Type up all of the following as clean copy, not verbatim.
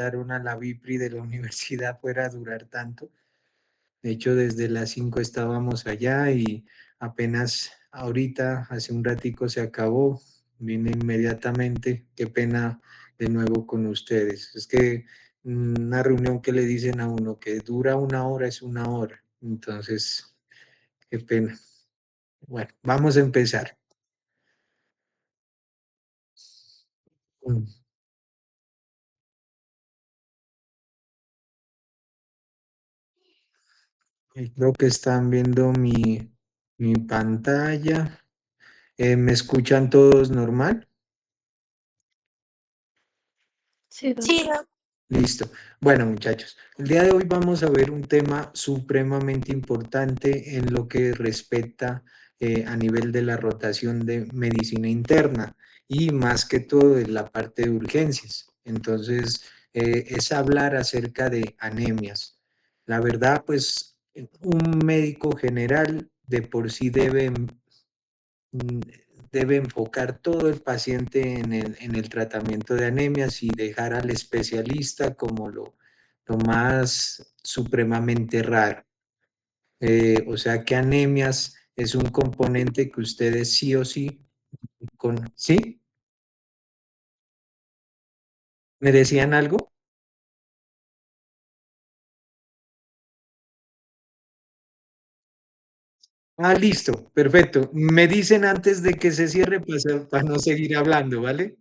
a la Bipri de la universidad fuera a durar tanto. De hecho, desde las 5 estábamos allá y apenas ahorita, hace un ratico se acabó, vine inmediatamente. Qué pena de nuevo con ustedes. Es que una reunión que le dicen a uno que dura una hora es una hora. Entonces, qué pena. Bueno, vamos a empezar. Mm, Creo que están viendo mi pantalla. ¿Me escuchan todos normal? Sí, doctor. Listo. Bueno, muchachos, el día de hoy vamos a ver un tema supremamente importante en lo que respecta a nivel de la rotación de medicina interna y más que todo de la parte de urgencias. Entonces, es hablar acerca de anemias. La verdad, pues, un médico general de por sí mm, debe enfocar todo el paciente en el tratamiento de anemias y dejar al especialista como lo más supremamente raro. O sea que anemias es un componente que ustedes sí o sí, ¿sí? ¿Me decían algo? Ah, listo, perfecto. Me dicen antes de que se cierre para no seguir hablando, ¿vale?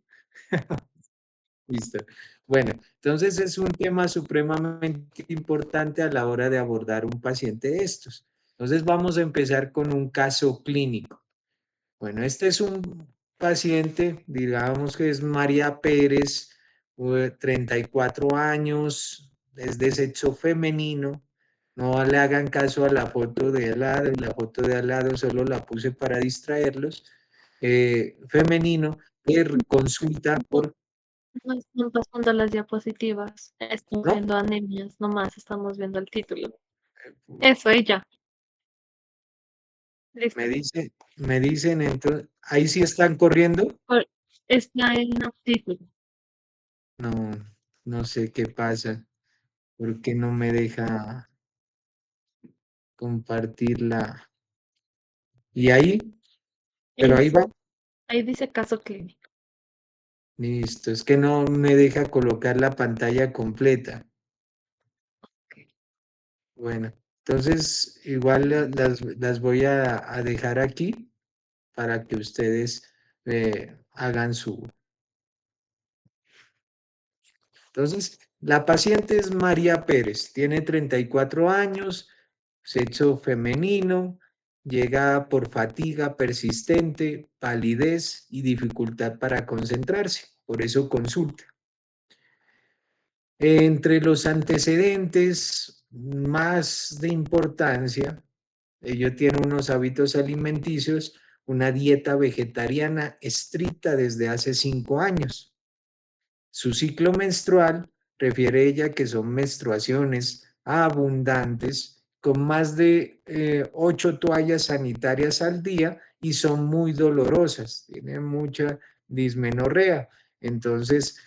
Listo. Bueno, entonces es un tema supremamente importante a la hora de abordar un paciente de estos. Entonces vamos a empezar con un caso clínico. Bueno, este es un paciente, digamos que es María Pérez, 34 años, es de sexo femenino. No le hagan caso a la foto de al lado, la foto de al lado solo la puse para distraerlos. Femenino, que consulta por, No están pasando las diapositivas. Están ¿no? viendo anemias, nomás estamos viendo el título. Eso, y ya. Me Listo. dice, me dicen entonces, ahí sí están corriendo. Está en el título. No, no sé qué pasa, porque no me deja compartirla. Y ahí, pero ahí va. Eso. Ahí dice caso clínico. Listo, es que no me deja colocar la pantalla completa. Bueno, entonces igual las voy a dejar aquí para que ustedes hagan su. Entonces, la paciente es María Pérez, tiene 34 años, sexo femenino, llega por fatiga persistente, palidez y dificultad para concentrarse, por eso consulta. Entre los antecedentes más de importancia, ella tiene unos hábitos alimenticios, una dieta vegetariana estricta desde hace 5 años. Su ciclo menstrual refiere ella que son menstruaciones abundantes con más de 8 toallas sanitarias al día y son muy dolorosas, tiene mucha dismenorrea. Entonces,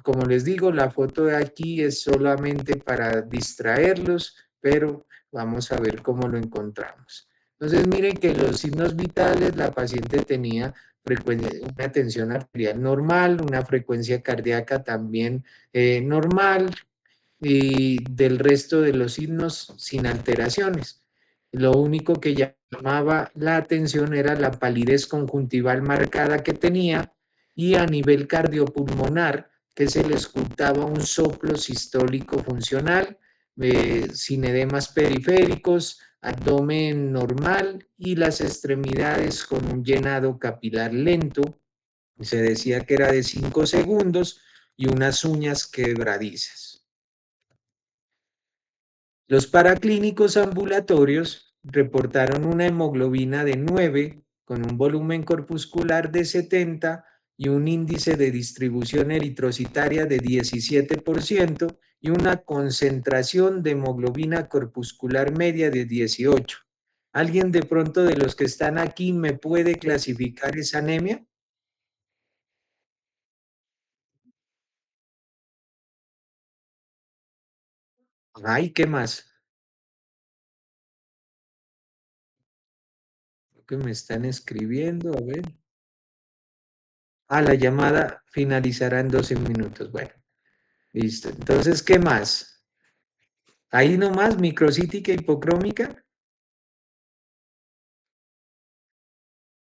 como les digo, la foto de aquí es solamente para distraerlos, pero vamos a ver cómo lo encontramos. Entonces, miren que los signos vitales la paciente tenía una tensión arterial normal, una frecuencia cardíaca también normal y del resto de los signos sin alteraciones. Lo único que llamaba la atención era la palidez conjuntival marcada que tenía y a nivel cardiopulmonar que se le escuchaba un soplo sistólico funcional, sin edemas periféricos, abdomen normal y las extremidades con un llenado capilar lento. Se decía que era de 5 segundos y unas uñas quebradizas. Los paraclínicos ambulatorios reportaron una hemoglobina de 9 con un volumen corpuscular de 70 y un índice de distribución eritrocitaria de 17% y una concentración de hemoglobina corpuscular media de 18. ¿Alguien de pronto de los que están aquí me puede clasificar esa anemia? Ay, ¿qué más? Lo que me están escribiendo, a ver. Ah, la llamada finalizará en 12 minutos. Bueno, listo. Entonces, ¿qué más? Ahí nomás, microcítica hipocrómica.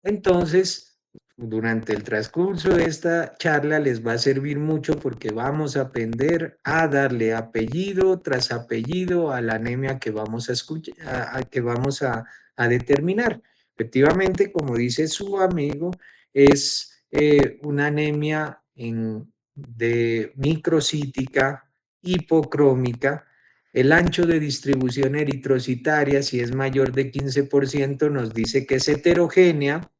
Entonces, durante el transcurso de esta charla les va a servir mucho porque vamos a aprender a darle apellido tras apellido a la anemia que vamos a escuchar, que vamos a determinar. Efectivamente, como dice su amigo, es una anemia de microcítica hipocrómica. El ancho de distribución eritrocitaria, si es mayor de 15%, nos dice que es heterogénea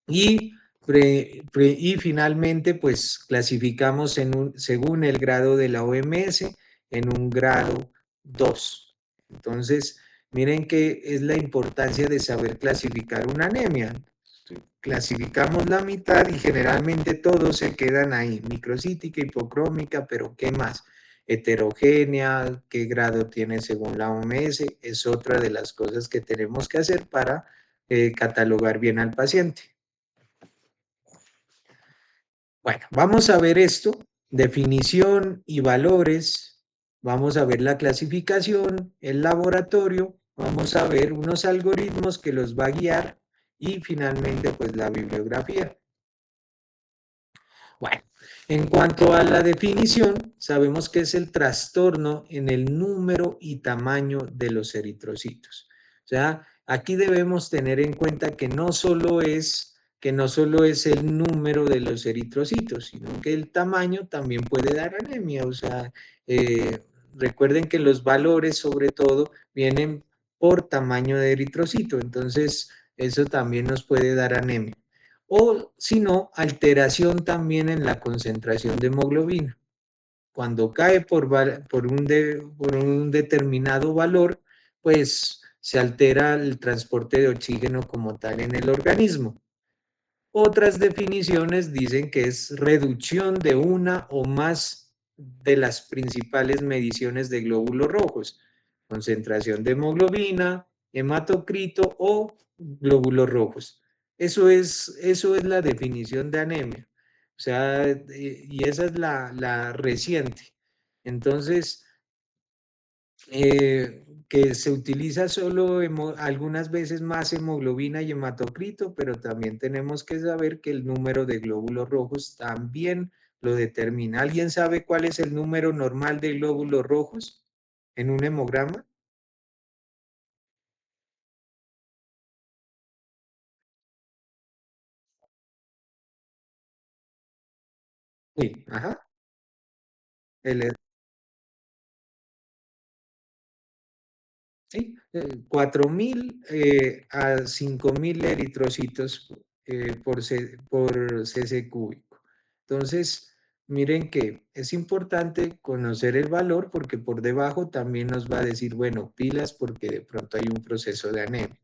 y, y finalmente, pues clasificamos según el grado de la OMS en un grado 2. Entonces, miren que es la importancia de saber clasificar una anemia. Clasificamos la mitad y generalmente todos se quedan ahí, microcítica, hipocrómica, pero ¿qué más? Heterogénea, qué grado tiene según la OMS, es otra de las cosas que tenemos que hacer para catalogar bien al paciente. Bueno, vamos a ver esto, definición y valores, vamos a ver la clasificación, el laboratorio, vamos a ver unos algoritmos que los va a guiar y finalmente pues la bibliografía. Bueno, en cuanto a la definición, sabemos que es el trastorno en el número y tamaño de los eritrocitos. O sea, aquí debemos tener en cuenta que no solo es el número de los eritrocitos, sino que el tamaño también puede dar anemia. O sea, recuerden que los valores sobre todo vienen por tamaño de eritrocito, entonces eso también nos puede dar anemia o si no, alteración también en la concentración de hemoglobina. Cuando cae por un determinado valor, pues se altera el transporte de oxígeno como tal en el organismo. Otras definiciones dicen que es reducción de una o más de las principales mediciones de glóbulos rojos, concentración de hemoglobina, hematocrito o glóbulos rojos. Eso es la definición de anemia. O sea, y esa es la reciente. Entonces, que se utiliza solo algunas veces más hemoglobina y hematocrito, pero también tenemos que saber que el número de glóbulos rojos también lo determina. ¿Alguien sabe cuál es el número normal de glóbulos rojos en un hemograma? Sí, ajá. El, Sí, 4.000 a 5.000 eritrocitos por cc cúbico. Entonces, miren que es importante conocer el valor porque por debajo también nos va a decir, bueno, pilas porque de pronto hay un proceso de anemia.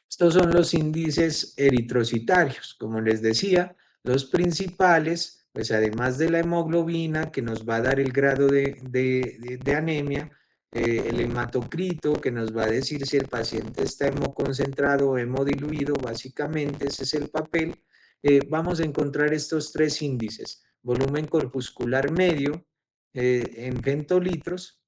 Estos son los índices eritrocitarios. Como les decía, los principales, pues además de la hemoglobina, que nos va a dar el grado de anemia, el hematocrito, que nos va a decir si el paciente está hemoconcentrado o hemodiluido, básicamente ese es el papel. Vamos a encontrar estos tres índices: volumen corpuscular medio en femtolitros,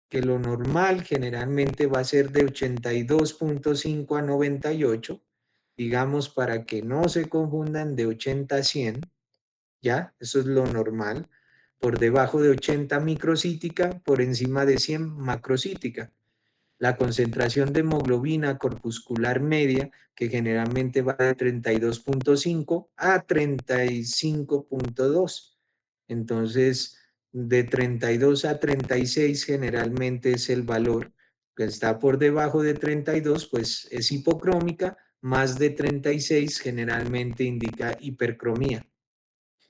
que lo normal generalmente va a ser de 82.5 a 98, digamos para que no se confundan, de 80 a 100, ¿ya? Eso es lo normal. Por debajo de 80 microcítica, por encima de 100 macrocítica. La concentración de hemoglobina corpuscular media, que generalmente va de 32.5 a 35.2. Entonces, de 32 a 36 generalmente es el valor que está por debajo de 32, pues es hipocrómica, más de 36 generalmente indica hipercromía.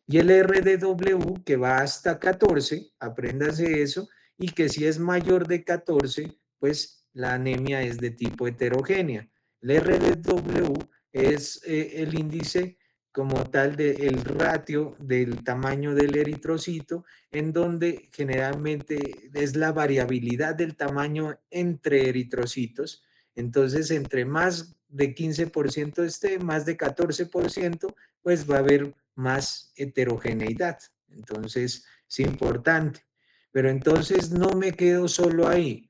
Y el RDW que va hasta 14, apréndase eso, y que si es mayor de 14, pues la anemia es de tipo heterogénea. El RDW es el índice como tal del ratio del tamaño del eritrocito, en donde generalmente es la variabilidad del tamaño entre eritrocitos. Entonces, entre más de 15% esté, más de 14%, pues va a haber más heterogeneidad. Entonces, es importante. Pero entonces no me quedo solo ahí.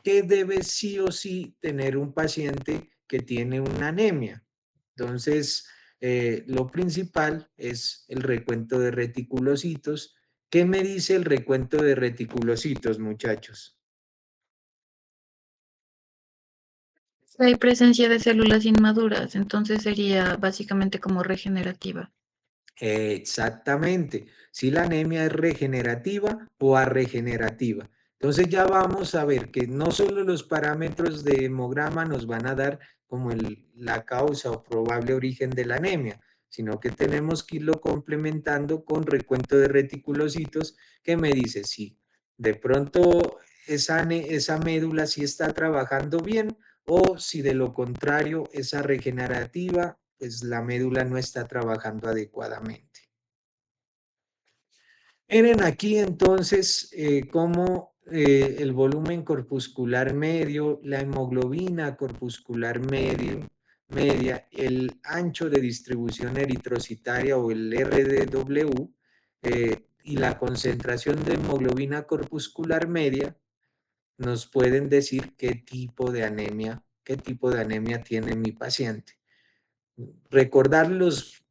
¿Qué debe sí o sí tener un paciente que tiene una anemia? Entonces, lo principal es el recuento de reticulocitos. ¿Qué me dice el recuento de reticulocitos, muchachos? Hay presencia de células inmaduras, entonces sería básicamente como regenerativa. Exactamente, si la anemia es regenerativa o arregenerativa. Entonces ya vamos a ver que no solo los parámetros de hemograma nos van a dar como la causa o probable origen de la anemia, sino que tenemos que irlo complementando con recuento de reticulocitos que me dice si de pronto esa médula sí está trabajando bien o si de lo contrario esa regenerativa pues la médula no está trabajando adecuadamente. Miren aquí entonces cómo el volumen corpuscular medio, la hemoglobina corpuscular media, el ancho de distribución eritrocitaria o el RDW y la concentración de hemoglobina corpuscular media nos pueden decir qué tipo de anemia tiene mi paciente. Recordar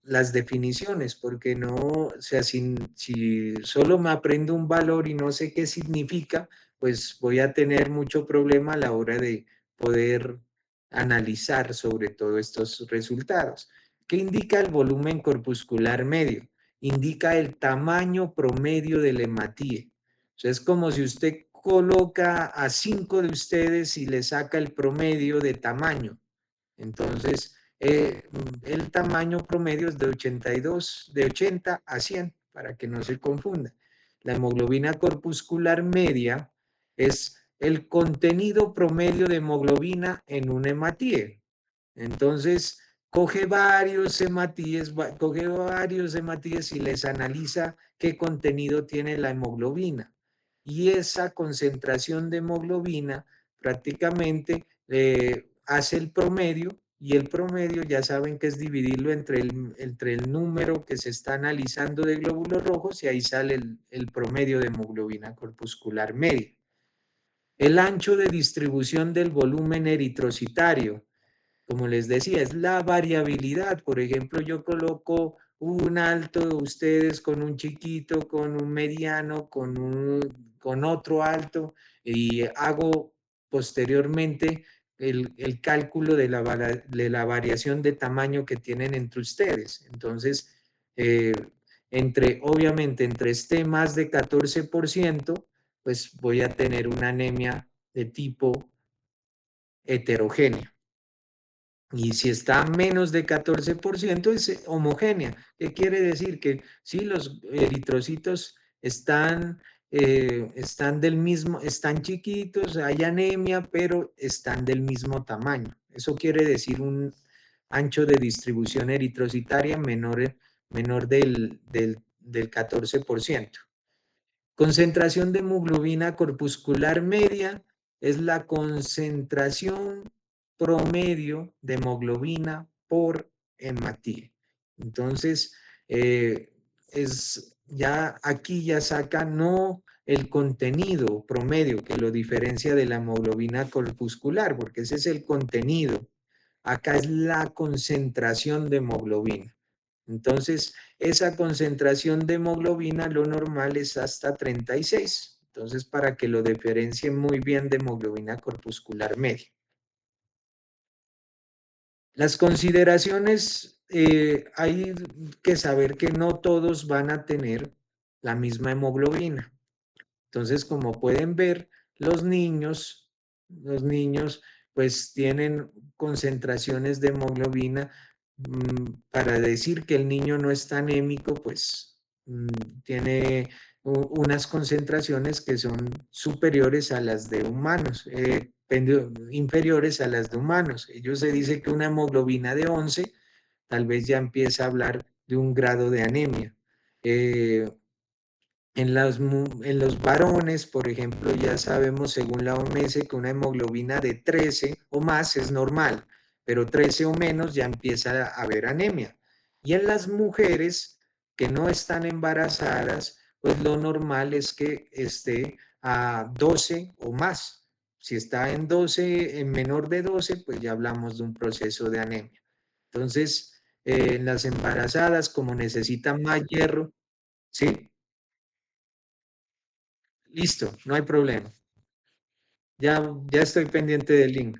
las definiciones, porque no, o sea, si solo me aprendo un valor y no sé qué significa, pues voy a tener mucho problema a la hora de poder analizar sobre todo estos resultados. ¿Qué indica el volumen corpuscular medio? Indica el tamaño promedio del hematíe. O sea, es como si usted coloca a 5 de ustedes y le saca el promedio de tamaño. Entonces, el tamaño promedio es de 82, de 80 a 100, para que no se confunda. La hemoglobina corpuscular media es el contenido promedio de hemoglobina en un hematíe. Entonces, coge varios hematíes y les analiza qué contenido tiene la hemoglobina. Y esa concentración de hemoglobina prácticamente hace el promedio, y el promedio ya saben que es dividirlo entre el número que se está analizando de glóbulos rojos y ahí sale el promedio de hemoglobina corpuscular media. El ancho de distribución del volumen eritrocitario, como les decía, es la variabilidad. Por ejemplo, yo coloco un alto de ustedes con un chiquito, con un mediano, con otro alto y hago posteriormente el cálculo de la variación de tamaño que tienen entre ustedes. Entonces, eh, obviamente, entre esté más de 14%, pues voy a tener una anemia de tipo heterogénea. Y si está menos de 14% es homogénea. ¿Qué quiere decir? Que sí, los eritrocitos están del mismo, están chiquitos, hay anemia, pero están del mismo tamaño. Eso quiere decir un ancho de distribución eritrocitaria menor del 14%. Concentración de hemoglobina corpuscular media es la concentración promedio de hemoglobina por hematíe. Entonces, aquí ya saca no el contenido promedio que lo diferencia de la hemoglobina corpuscular, porque ese es el contenido. Acá es la concentración de hemoglobina. Entonces, esa concentración de hemoglobina, lo normal es hasta 36. Entonces, para que lo diferencien muy bien de hemoglobina corpuscular media. Las consideraciones, hay que saber que no todos van a tener la misma hemoglobina. Entonces, como pueden ver, los niños pues tienen concentraciones de hemoglobina. Para decir que el niño no está anémico, pues tiene unas concentraciones que son superiores a las de humanos, inferiores a las de humanos. Ellos se dice que una hemoglobina de 11 tal vez ya empieza a hablar de un grado de anemia. En los varones, por ejemplo, ya sabemos según la OMS que una hemoglobina de 13 o más es normal, pero 13 o menos ya empieza a haber anemia. Y en las mujeres que no están embarazadas, pues lo normal es que esté a 12 o más. Si está en 12, en menor de 12, pues ya hablamos de un proceso de anemia. Entonces, en las embarazadas, como necesitan más hierro, ¿sí? Listo, no hay problema. Ya estoy pendiente del link.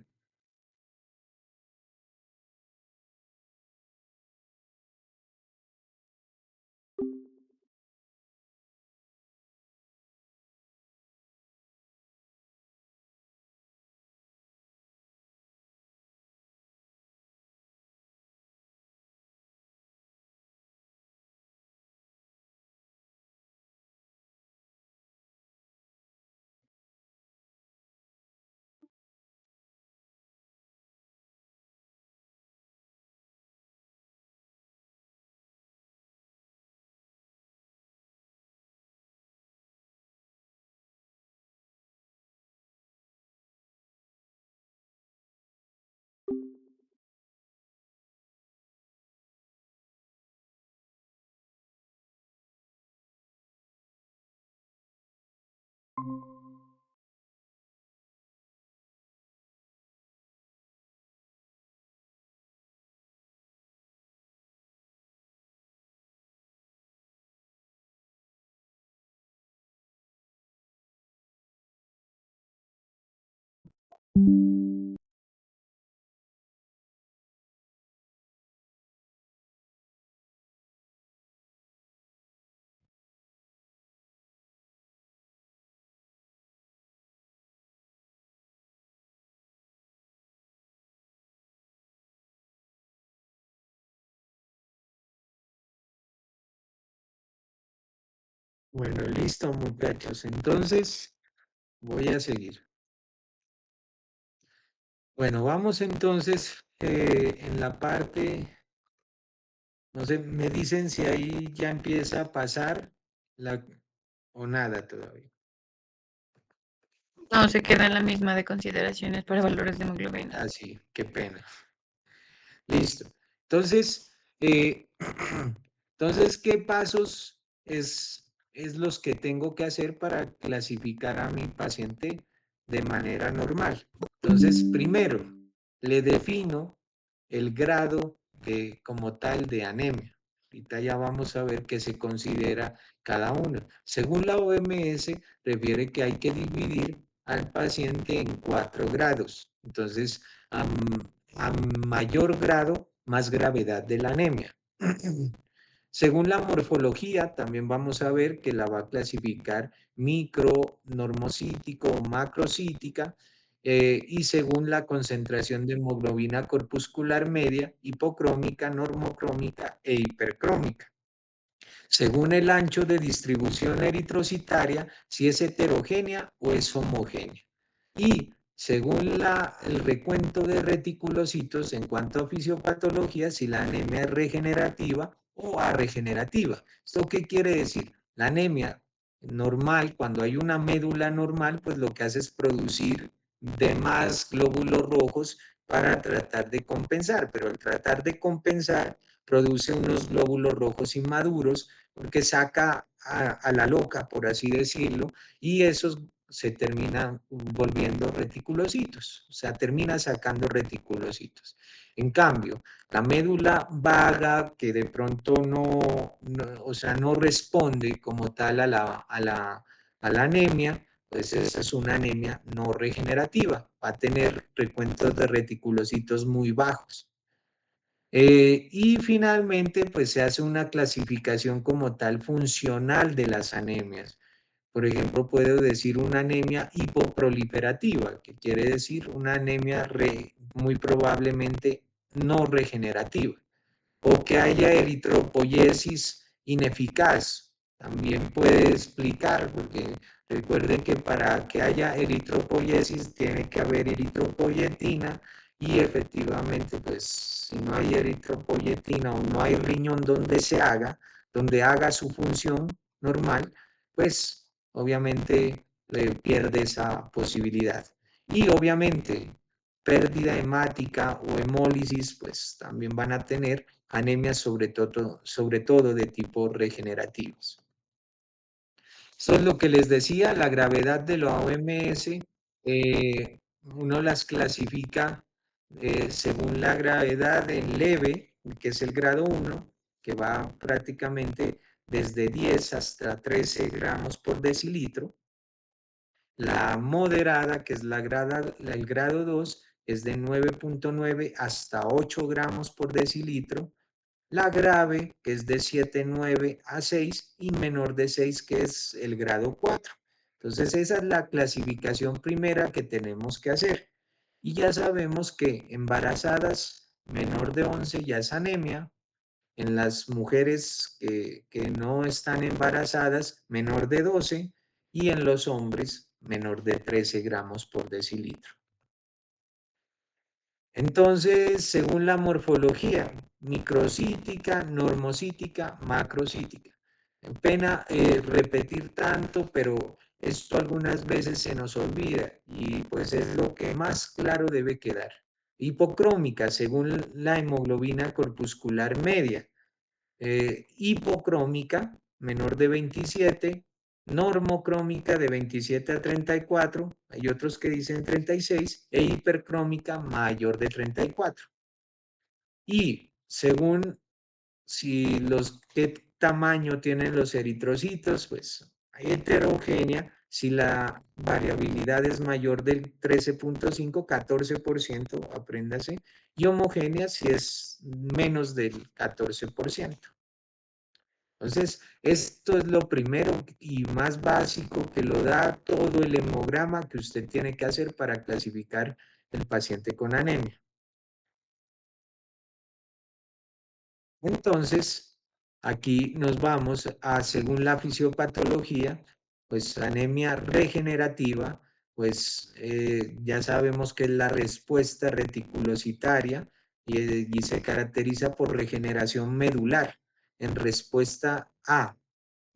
Bueno, listo, muchachos. Entonces, voy a seguir. Bueno, vamos entonces en la parte, no sé, me dicen si ahí ya empieza a pasar la, o nada todavía. No, se queda en la misma de consideraciones para valores de hemoglobina. Ah, sí, qué pena. Listo. Entonces, eh, entonces, ¿qué pasos es los que tengo que hacer para clasificar a mi paciente de manera normal? Entonces, primero, le defino el grado de, como tal de anemia. Ahorita ya vamos a ver qué se considera cada uno. Según la OMS, refiere que hay que dividir al paciente en 4 grados. Entonces, a mayor grado, más gravedad de la anemia. Según la morfología, también vamos a ver que la va a clasificar micro, normocítico o macrocítica, y según la concentración de hemoglobina corpuscular media, hipocrómica, normocrómica e hipercrómica. Según el ancho de distribución eritrocitaria, si es heterogénea o es homogénea. Y según el recuento de reticulocitos en cuanto a fisiopatología, si la anemia es regenerativa o arregenerativa. ¿Esto qué quiere decir? La anemia normal, cuando hay una médula normal, pues lo que hace es producir de más glóbulos rojos para tratar de compensar, pero al tratar de compensar produce unos glóbulos rojos inmaduros porque saca a la loca, por así decirlo, y esos se terminan volviendo reticulocitos, o sea, termina sacando reticulocitos. En cambio, la médula vaga que de pronto o sea, no responde como tal a la anemia, pues esa es una anemia no regenerativa, va a tener recuentos de reticulocitos muy bajos. Y finalmente, pues se hace una clasificación como tal funcional de las anemias. Por ejemplo, puedo decir una anemia hipoproliferativa, que quiere decir una anemia muy probablemente no regenerativa, o que haya eritropoyesis ineficaz. También puede explicar, porque recuerden que para que haya eritropoyesis tiene que haber eritropoyetina y efectivamente, pues si no hay eritropoyetina o no hay riñón donde haga su función normal, pues obviamente pierde esa posibilidad. Y obviamente pérdida hemática o hemólisis, pues también van a tener anemias sobre todo de tipo regenerativos. Eso es lo que les decía, la gravedad de la OMS, uno las clasifica según la gravedad en leve, que es el grado 1, que va prácticamente desde 10 hasta 13 gramos por decilitro. La moderada, que es el grado 2, es de 9.9 hasta 8 gramos por decilitro. La grave, que es de 7,9 a 6, y menor de 6, que es el grado 4. Entonces, esa es la clasificación primera que tenemos que hacer. Y ya sabemos que embarazadas menor de 11 ya es anemia. En las mujeres que no están embarazadas, menor de 12, y en los hombres, menor de 13 gramos por decilitro. Entonces, según la morfología, microcítica, normocítica, macrocítica. Pena repetir tanto, pero esto algunas veces se nos olvida y pues es lo que más claro debe quedar. Hipocrómica, según la hemoglobina corpuscular media. Hipocrómica, menor de 27, normocrómica de 27 a 34, hay otros que dicen 36, e hipercrómica mayor de 34. Y según qué tamaño tienen los eritrocitos, pues hay heterogénea, si la variabilidad es mayor del 13.5, 14%, apréndase, y homogénea si es menos del 14%. Entonces, esto es lo primero y más básico que lo da todo el hemograma que usted tiene que hacer para clasificar el paciente con anemia. Entonces, aquí nos vamos a, según la fisiopatología, pues anemia regenerativa, pues ya sabemos que es la respuesta reticulocitaria y se caracteriza por regeneración medular en respuesta a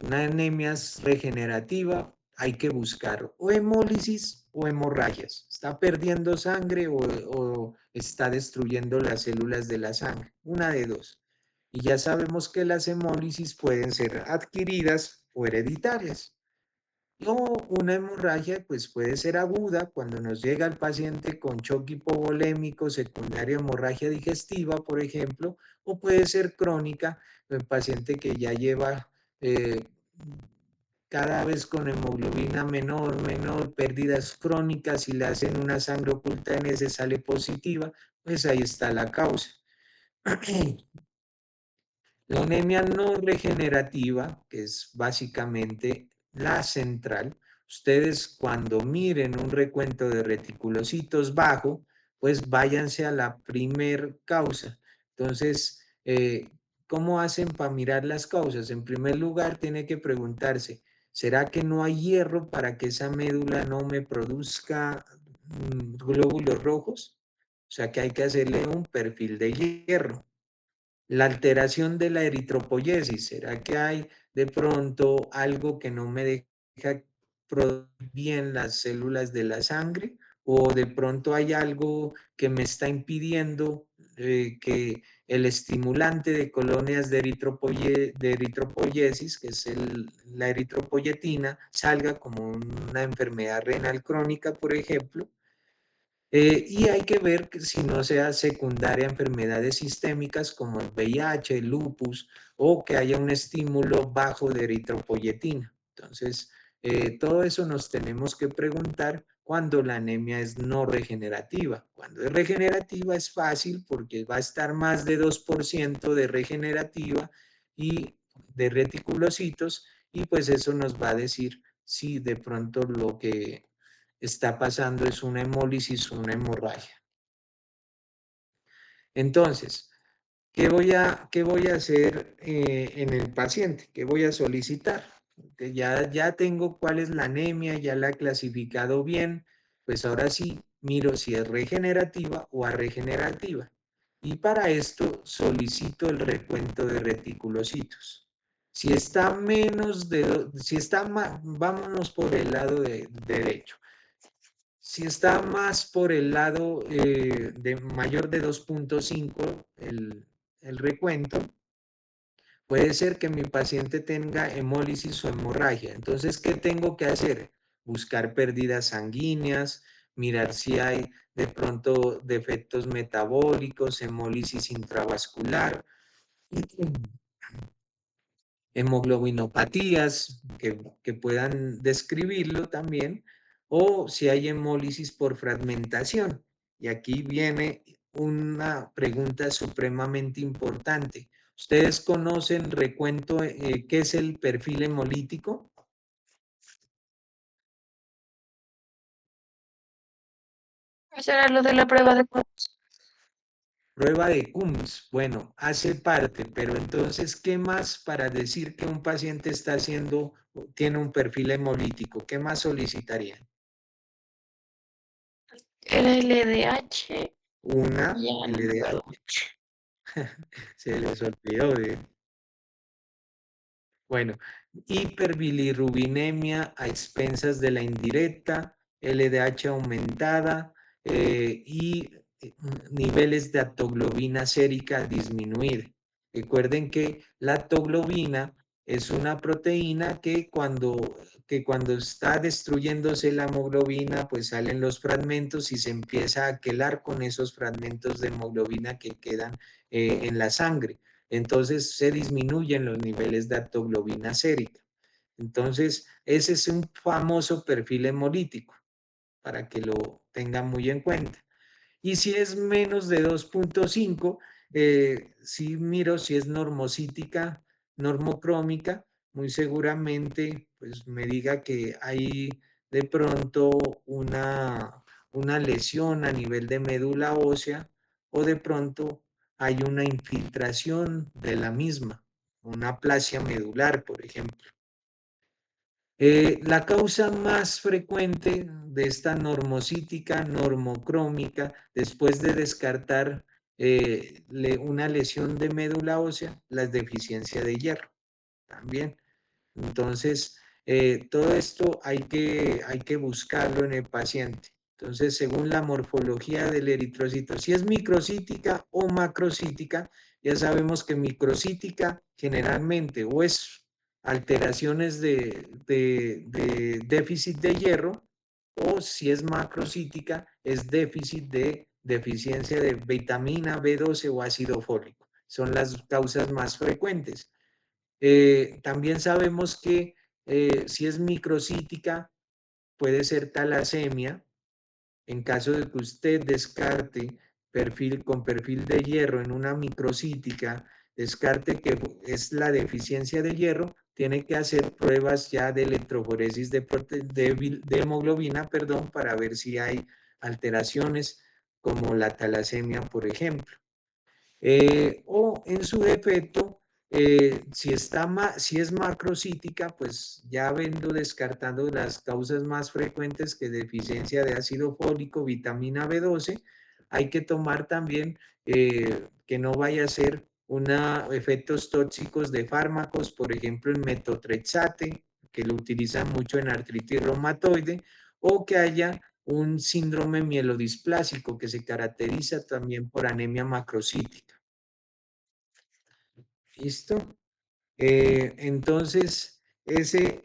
una anemia regenerativa. Hay que buscar o hemólisis o hemorragias. Está perdiendo sangre o está destruyendo las células de la sangre. Una de dos. Y ya sabemos que las hemólisis pueden ser adquiridas o hereditarias. O una hemorragia pues puede ser aguda cuando nos llega el paciente con shock hipovolémico, secundaria hemorragia digestiva, por ejemplo, o puede ser crónica, el paciente que ya lleva cada vez con hemoglobina menor, pérdidas crónicas y le hacen una sangre oculta en ese sale positiva, pues ahí está la causa. La anemia no regenerativa, que es básicamente la central, ustedes cuando miren un recuento de reticulocitos bajo, pues váyanse a la primer causa. Entonces, ¿cómo hacen para mirar las causas? En primer lugar, tiene que preguntarse, ¿será que no hay hierro para que esa médula no me produzca glóbulos rojos? O sea que hay que hacerle un perfil de hierro. La alteración de la eritropoyesis, ¿será que hay de pronto algo que no me deja producir bien las células de la sangre? ¿O de pronto hay algo que me está impidiendo que el estimulante de colonias de eritropoyesis, que es la eritropoyetina, salga como una enfermedad renal crónica, por ejemplo? Y hay que ver que si no sea secundaria a enfermedades sistémicas como el VIH, el lupus, o que haya un estímulo bajo de eritropoyetina. Entonces, todo eso nos tenemos que preguntar cuando la anemia es no regenerativa. Cuando es regenerativa es fácil porque va a estar más de 2% de regenerativa y de reticulocitos, y pues eso nos va a decir si de pronto lo que está pasando es una hemólisis o una hemorragia. Entonces, ¿qué voy a hacer en el paciente? ¿Qué voy a solicitar? Que ya tengo cuál es la anemia, ya la he clasificado bien, pues ahora sí, miro si es regenerativa o arregenerativa. Y para esto solicito el recuento de reticulocitos. Si está menos de, si está más, vámonos por el lado derecho. Si está más por el lado de mayor de 2.5 el recuento, puede ser que mi paciente tenga hemólisis o hemorragia. Entonces, ¿qué tengo que hacer? Buscar pérdidas sanguíneas, mirar si hay de pronto defectos metabólicos, hemólisis intravascular, hemoglobinopatías que puedan describirlo también, o si hay hemólisis por fragmentación. Y aquí viene una pregunta supremamente importante. ¿Ustedes conocen recuento, qué es el perfil hemolítico? Eso era lo de la prueba de Prueba de Coombs, bueno, hace parte, pero entonces, ¿qué más para decir que un paciente está haciendo, tiene un perfil hemolítico? ¿Qué más solicitarían? era el LDH. Una Ya no me LDH, acuerdo mucho. se les olvidó de... Bueno, hiperbilirrubinemia a expensas de la indirecta, LDH aumentada y niveles de atoglobina sérica disminuir. Recuerden que la atoglobina es una proteína que cuando está destruyéndose la hemoglobina, pues salen los fragmentos y se empieza a quelar con esos fragmentos de hemoglobina que quedan en la sangre. Entonces se disminuyen los niveles de atoglobina sérica. Entonces, ese es un famoso perfil hemolítico, para que lo tengan muy en cuenta. Y si es menos de 2.5, si miro si es normocítica, normocrómica, muy seguramente pues me diga que hay de pronto una lesión a nivel de médula ósea o de pronto hay una infiltración de la misma, una aplasia medular, por ejemplo. La causa más frecuente de esta normocítica, normocrómica, después de descartar una lesión de médula ósea, la deficiencia de hierro también. Entonces, todo esto hay que buscarlo en el paciente. Entonces, según la morfología del eritrocito, si es microcítica o macrocítica, ya sabemos que microcítica generalmente o es alteraciones de déficit de hierro, o si es macrocítica, es déficit de deficiencia de vitamina B12 o ácido fólico. Son las causas más frecuentes. También sabemos que si es microcítica, puede ser talasemia. En caso de que usted descarte con perfil de hierro en una microcítica, descarte que es la deficiencia de hierro, tiene que hacer pruebas ya de electroforesis de hemoglobina, perdón, para ver si hay alteraciones como la talasemia, por ejemplo. O en su defecto, si es macrocítica, pues ya vendo descartando las causas más frecuentes que deficiencia de ácido fólico, vitamina B12, hay que tomar también que no vaya a ser efectos tóxicos de fármacos, por ejemplo el metotrexate, que lo utilizan mucho en artritis reumatoide, o que haya un síndrome mielodisplásico que se caracteriza también por anemia macrocítica. ¿Listo? Entonces, ese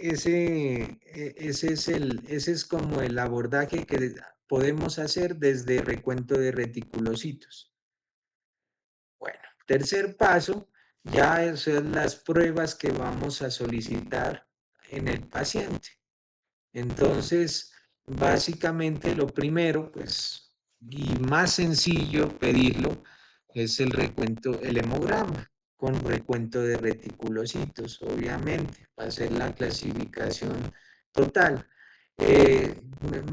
es como el abordaje que podemos hacer desde recuento de reticulocitos. Bueno, tercer paso, ya son las pruebas que vamos a solicitar en el paciente. Entonces, básicamente lo primero, pues, y más sencillo pedirlo, es el recuento, el hemograma, con recuento de reticulocitos, obviamente, va a ser la clasificación total.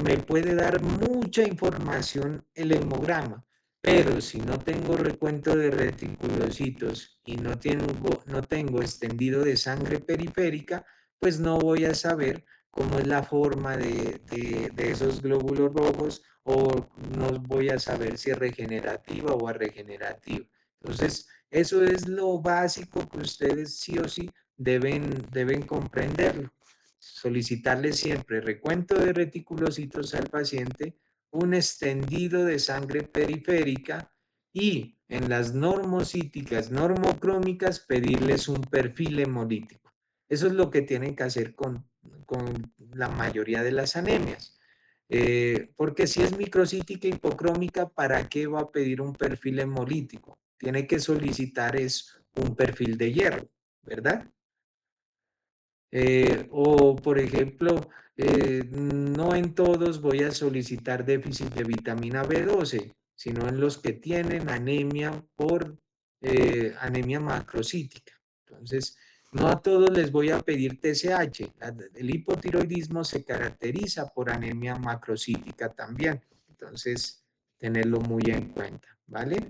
Me puede dar mucha información el hemograma, pero si no tengo recuento de reticulocitos y no tengo extendido de sangre periférica, pues no voy a saber cómo es la forma de esos glóbulos rojos, o no voy a saber si es regenerativa o regenerativa. Entonces, eso es lo básico que ustedes sí o sí deben comprenderlo. Solicitarle siempre recuento de reticulocitos al paciente, un extendido de sangre periférica, y en las normocíticas, normocrómicas, pedirles un perfil hemolítico. Eso es lo que tienen que hacer con la mayoría de las anemias. Porque si es microcítica hipocrómica, ¿para qué va a pedir un perfil hemolítico? Tiene que solicitar es un perfil de hierro, ¿verdad? O, por ejemplo, no en todos voy a solicitar déficit de vitamina B12, sino en los que tienen anemia por anemia macrocítica. Entonces, no a todos les voy a pedir TSH. El hipotiroidismo se caracteriza por anemia macrocítica también. Entonces, tenerlo muy en cuenta, ¿vale?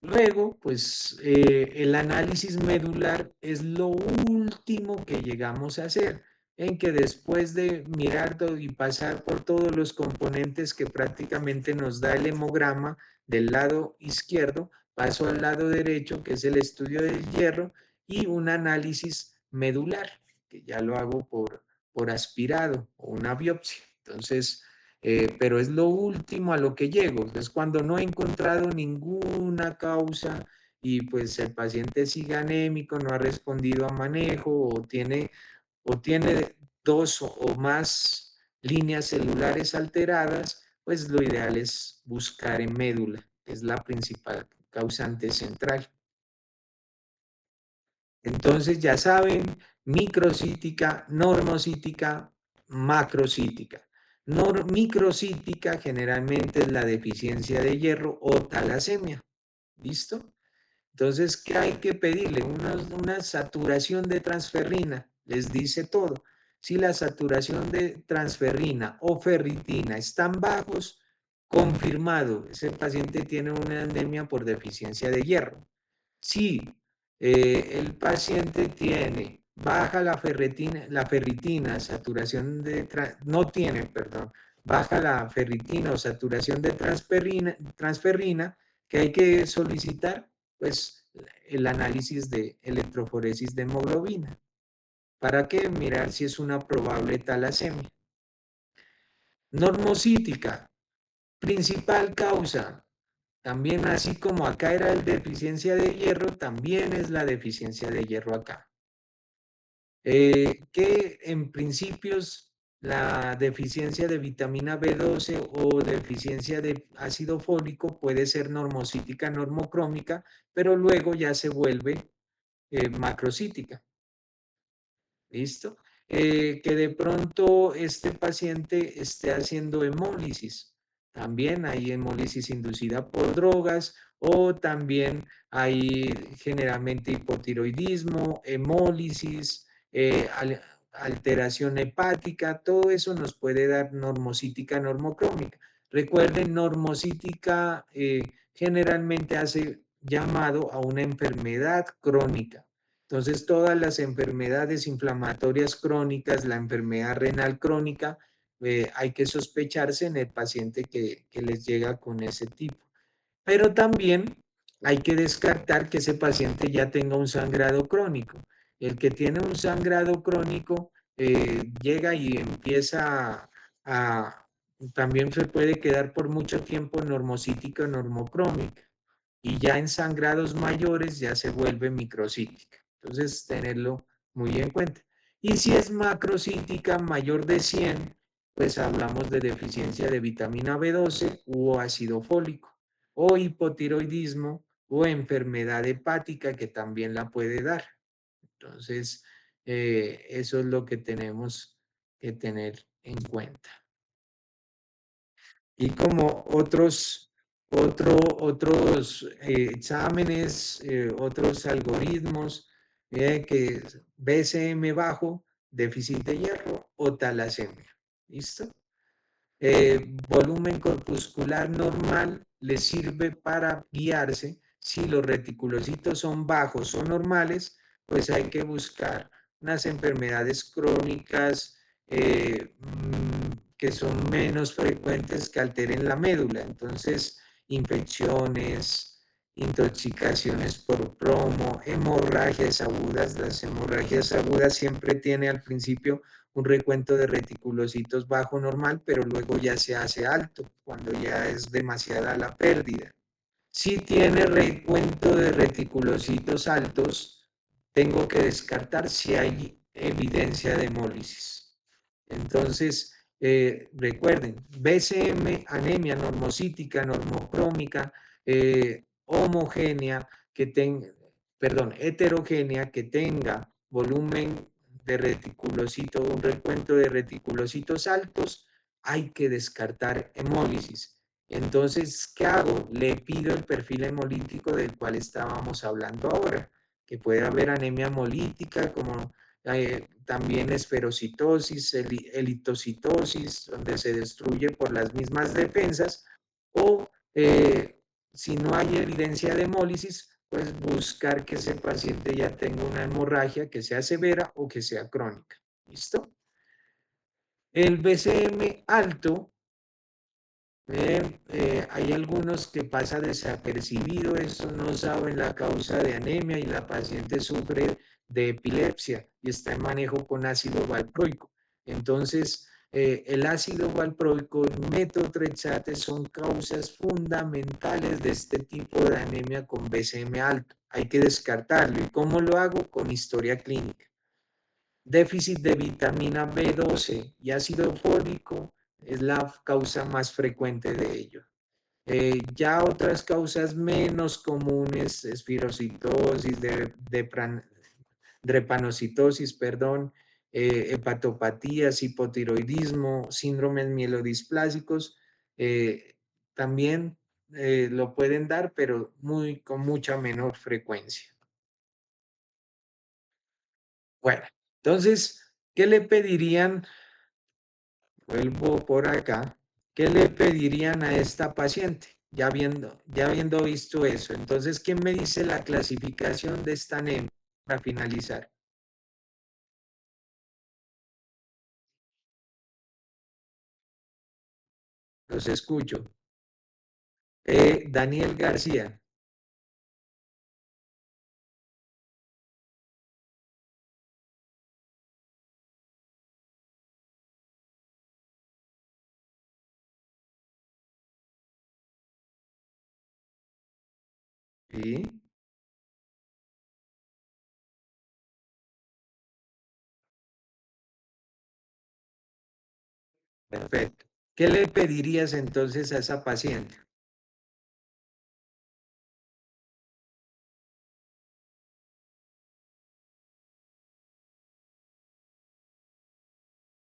Luego, pues el análisis medular es lo último que llegamos a hacer, en que después de mirar todo y pasar por todos los componentes que prácticamente nos da el hemograma del lado izquierdo, paso al lado derecho, que es el estudio del hierro, y un análisis medular, que ya lo hago por aspirado o una biopsia. Entonces, pero es lo último a lo que llego. Entonces, cuando no he encontrado ninguna causa y pues el paciente sigue anémico, no ha respondido a manejo o tiene dos o más líneas celulares alteradas, pues lo ideal es buscar en médula, que es la principal causante central. Entonces, ya saben, microcítica, normocítica, macrocítica. Microcítica generalmente es la deficiencia de hierro o talasemia. ¿Listo? Entonces, ¿qué hay que pedirle? Una saturación de transferrina. Les dice todo. Si la saturación de transferrina o ferritina están bajos, confirmado, ese paciente tiene una anemia por deficiencia de hierro. Si el paciente tiene baja la ferritina, saturación de, no tiene, perdón, baja la ferritina o saturación de transferrina, que hay que solicitar, pues, el análisis de electroforesis de hemoglobina. ¿Para qué? Mirar si es una probable talasemia. Normocítica, principal causa, también así como acá era la deficiencia de hierro, también es la deficiencia de hierro acá. Que en principios la deficiencia de vitamina B12 o deficiencia de ácido fólico puede ser normocítica, normocrómica, pero luego ya se vuelve macrocítica. ¿Listo? Que de pronto este paciente esté haciendo hemólisis. También hay hemólisis inducida por drogas, o también hay generalmente hipotiroidismo, hemólisis, alteración hepática. Todo eso nos puede dar normocítica, normocrómica. Recuerden, normocítica generalmente hace llamado a una enfermedad crónica. Entonces, todas las enfermedades inflamatorias crónicas, la enfermedad renal crónica, hay que sospecharse en el paciente que les llega con ese tipo. Pero también hay que descartar que ese paciente ya tenga un sangrado crónico. El que tiene un sangrado crónico llega y empieza también se puede quedar por mucho tiempo normocítica o normocrómica. Y ya en sangrados mayores ya se vuelve microcítica. Entonces, tenerlo muy en cuenta. Y si es macrocítica mayor de 100, pues hablamos de deficiencia de vitamina B12 u ácido fólico, o hipotiroidismo o enfermedad hepática que también la puede dar. Entonces, eso es lo que tenemos que tener en cuenta. Y como otros exámenes, otros algoritmos, que BCM bajo, déficit de hierro o talasemia. ¿Listo? Volumen corpuscular normal le sirve para guiarse. Si los reticulocitos son bajos o normales, pues hay que buscar unas enfermedades crónicas que son menos frecuentes que alteren la médula. Entonces, infecciones, intoxicaciones por plomo, hemorragias agudas. Las hemorragias agudas siempre tiene al principio un recuento de reticulocitos bajo normal, pero luego ya se hace alto cuando ya es demasiada la pérdida. Si tiene recuento de reticulocitos altos, tengo que descartar si hay evidencia de hemólisis. Entonces, recuerden, BCM, anemia normocítica, normocrómica, homogénea, heterogénea, que tenga volumen de reticulocitos, un recuento de reticulocitos altos, hay que descartar hemólisis. Entonces, ¿qué hago? Le pido el perfil hemolítico del cual estábamos hablando ahora, que puede haber anemia hemolítica, como también esferocitosis, eritocitosis, donde se destruye por las mismas defensas, o si no hay evidencia de hemólisis, pues buscar que ese paciente ya tenga una hemorragia que sea severa o que sea crónica. ¿Listo? El BCM alto, hay algunos que pasa desapercibido, eso no saben la causa de anemia y la paciente sufre de epilepsia y está en manejo con ácido valproico. Entonces, el ácido valproico, el metotrexate son causas fundamentales de este tipo de anemia con BCM alto. Hay que descartarlo. ¿Y cómo lo hago? Con historia clínica. Déficit de vitamina B12 y ácido fólico es la causa más frecuente de ello. Ya otras causas menos comunes, esferocitosis, drepanocitosis, perdón, hepatopatías, hipotiroidismo, síndromes mielodisplásicos, también lo pueden dar, pero con mucha menor frecuencia. Bueno, entonces, ¿qué le pedirían? Vuelvo por acá. ¿Qué le pedirían a esta paciente? Ya habiendo visto eso. Entonces, ¿quién me dice la clasificación de esta anemia para finalizar? Los escucho. Daniel García. ¿Sí? Perfecto. ¿Qué le pedirías entonces a esa paciente?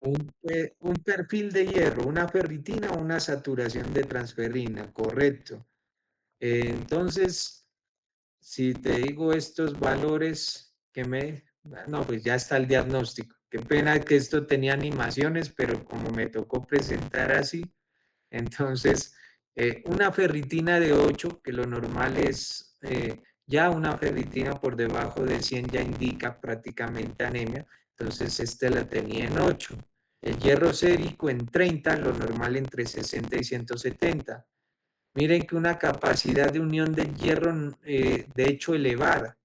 Un perfil de hierro, una ferritina o una saturación de transferrina, correcto. Entonces, si te digo estos valores no, pues ya está el diagnóstico. Qué pena que esto tenía animaciones, pero como me tocó presentar así, entonces una ferritina de 8, que lo normal es ya una ferritina por debajo de 100 ya indica prácticamente anemia, entonces este la tenía en 8. El hierro sérico en 30, lo normal entre 60 y 170. Miren que una capacidad de unión del hierro, de hecho, elevada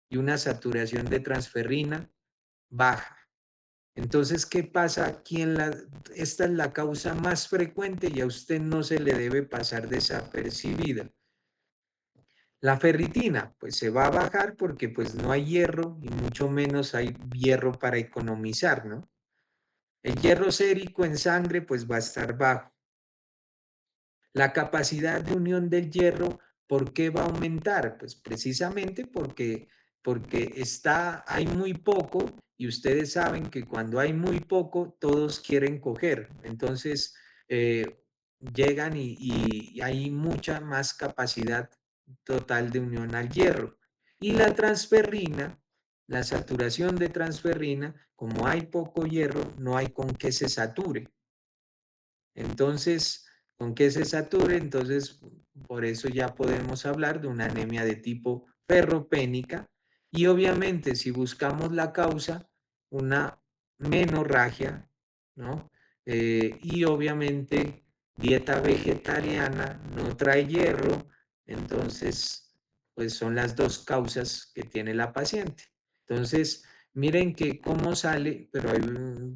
y una saturación de transferrina baja. Entonces, ¿qué pasa aquí esta es la causa más frecuente y a usted no se le debe pasar desapercibida? La ferritina, pues se va a bajar porque pues no hay hierro y mucho menos hay hierro para economizar, ¿no? El hierro sérico en sangre pues va a estar bajo. La capacidad de unión del hierro, ¿por qué va a aumentar? Pues precisamente porque hay muy poco y ustedes saben que cuando hay muy poco, todos quieren coger. Entonces, llegan y hay mucha más capacidad total de unión al hierro. Y la transferrina, la saturación de transferrina, como hay poco hierro, no hay con qué se sature. Entonces, ¿con qué se sature? Entonces, por eso ya podemos hablar de una anemia de tipo ferropénica. Y obviamente, si buscamos la causa, una menorragia, ¿no? Y obviamente dieta vegetariana no trae hierro, entonces, pues son las dos causas que tiene la paciente. Entonces, miren que cómo sale, pero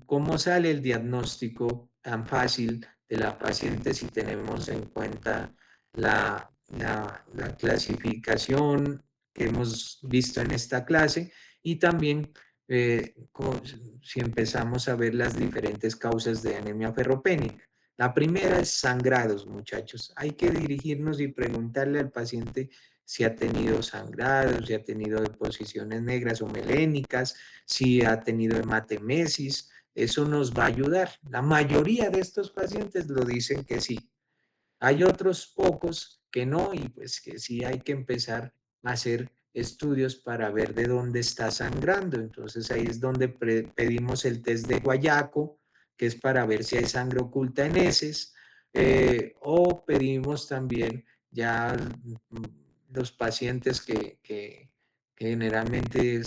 cómo sale el diagnóstico tan fácil de la paciente si tenemos en cuenta la clasificación que hemos visto en esta clase y también si empezamos a ver las diferentes causas de anemia ferropénica. La primera es sangrados, muchachos. Hay que dirigirnos y preguntarle al paciente si ha tenido sangrados, si ha tenido deposiciones negras o melénicas, si ha tenido hematemesis. Eso nos va a ayudar. La mayoría de estos pacientes lo dicen que sí. Hay otros pocos que no y pues que sí hay que empezar a hacer estudios para ver de dónde está sangrando. Entonces ahí es donde pedimos el test de Guayaco, que es para ver si hay sangre oculta en heces, o pedimos también ya los pacientes que generalmente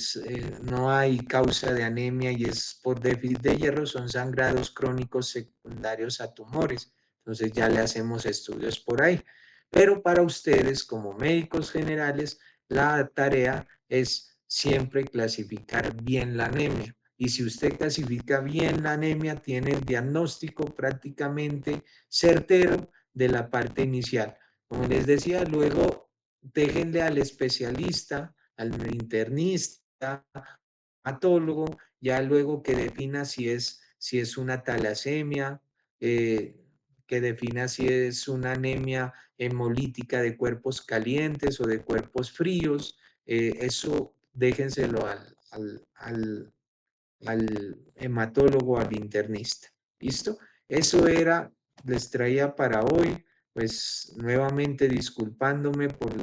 no hay causa de anemia y es por déficit de hierro, son sangrados crónicos secundarios a tumores. Entonces ya le hacemos estudios por ahí. Pero para ustedes, como médicos generales, la tarea es siempre clasificar bien la anemia. Y si usted clasifica bien la anemia, tiene el diagnóstico prácticamente certero de la parte inicial. Como les decía, luego déjenle al especialista, al internista, patólogo, ya luego que defina si es una talasemia, que defina si es una anemia hemolítica de cuerpos calientes o de cuerpos fríos, eso déjenselo al hematólogo, al internista. ¿Listo? Eso era, les traía para hoy, pues nuevamente disculpándome por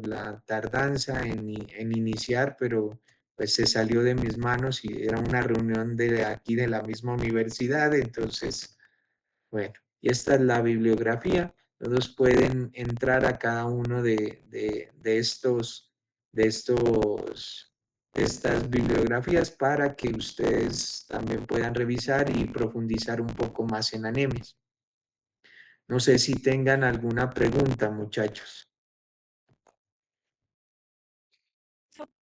la tardanza en iniciar, pero pues se salió de mis manos y era una reunión de aquí de la misma universidad, entonces, bueno, y esta es la bibliografía. Todos pueden entrar a cada uno de estos estas bibliografías para que ustedes también puedan revisar y profundizar un poco más en anemias. No sé si tengan alguna pregunta, muchachos.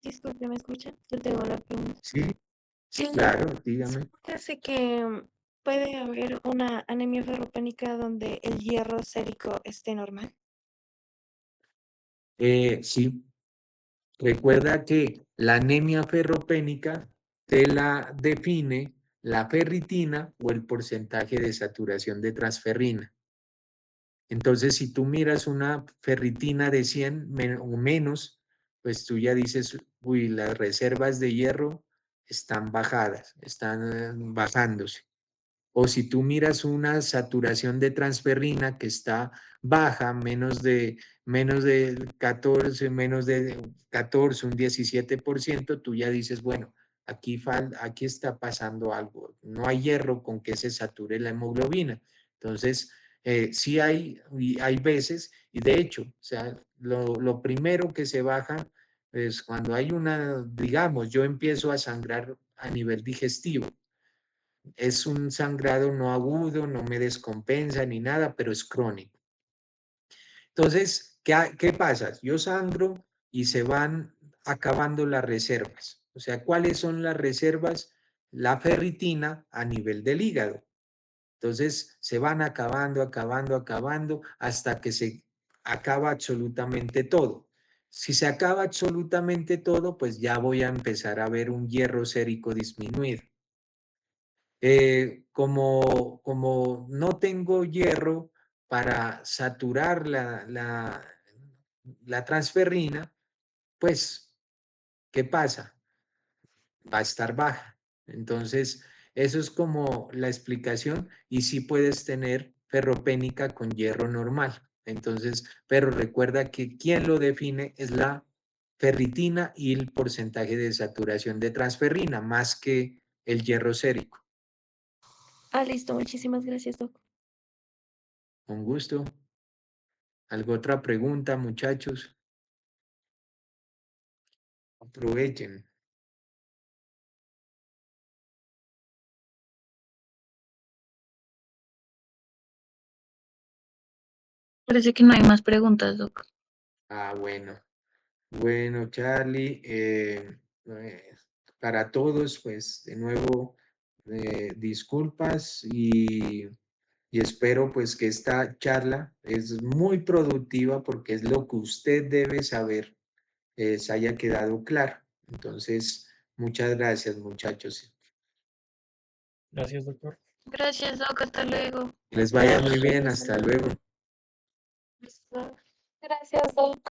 Disculpe, ¿me escucha? Yo tengo una pregunta. Sí, sí, claro, dígame. ¿Qué hace que puede haber una anemia ferropénica donde el hierro sérico esté normal? Sí, recuerda que la anemia ferropénica te la define la ferritina o el porcentaje de saturación de transferrina. Entonces, si tú miras una ferritina de 100 o menos, pues tú ya dices, uy, las reservas de hierro están bajadas, están bajándose. O si tú miras una saturación de transferrina que está baja, menos de 14, un 17%, tú ya dices, bueno, aquí está pasando algo. No hay hierro con que se sature la hemoglobina. Entonces, sí hay veces, y de hecho, o sea, lo primero que se baja es cuando hay digamos, yo empiezo a sangrar a nivel digestivo. Es un sangrado no agudo, no me descompensa ni nada, pero es crónico. Entonces, ¿qué pasa? Yo sangro y se van acabando las reservas. O sea, ¿cuáles son las reservas? La ferritina a nivel del hígado. Entonces, se van acabando, hasta que se acaba absolutamente todo. Si se acaba absolutamente todo, pues ya voy a empezar a ver un hierro sérico disminuido. Como no tengo hierro para saturar la transferrina, pues, ¿qué pasa? Va a estar baja. Entonces, eso es como la explicación y sí puedes tener ferropénica con hierro normal. Entonces, pero recuerda que quien lo define es la ferritina y el porcentaje de saturación de transferrina, más que el hierro sérico. Ah, listo, muchísimas gracias, Doc. Con gusto. ¿Alguna otra pregunta, muchachos? Aprovechen. Parece que no hay más preguntas, Doc. Ah, bueno. Bueno, Charlie, para todos, pues de nuevo, disculpas y espero pues que esta charla es muy productiva porque es lo que usted debe saber, se haya quedado claro. Entonces, muchas gracias, muchachos. Gracias, doctor. Gracias, Doc. Hasta luego. Les vaya muy bien, hasta luego. Listo. Gracias, Doc.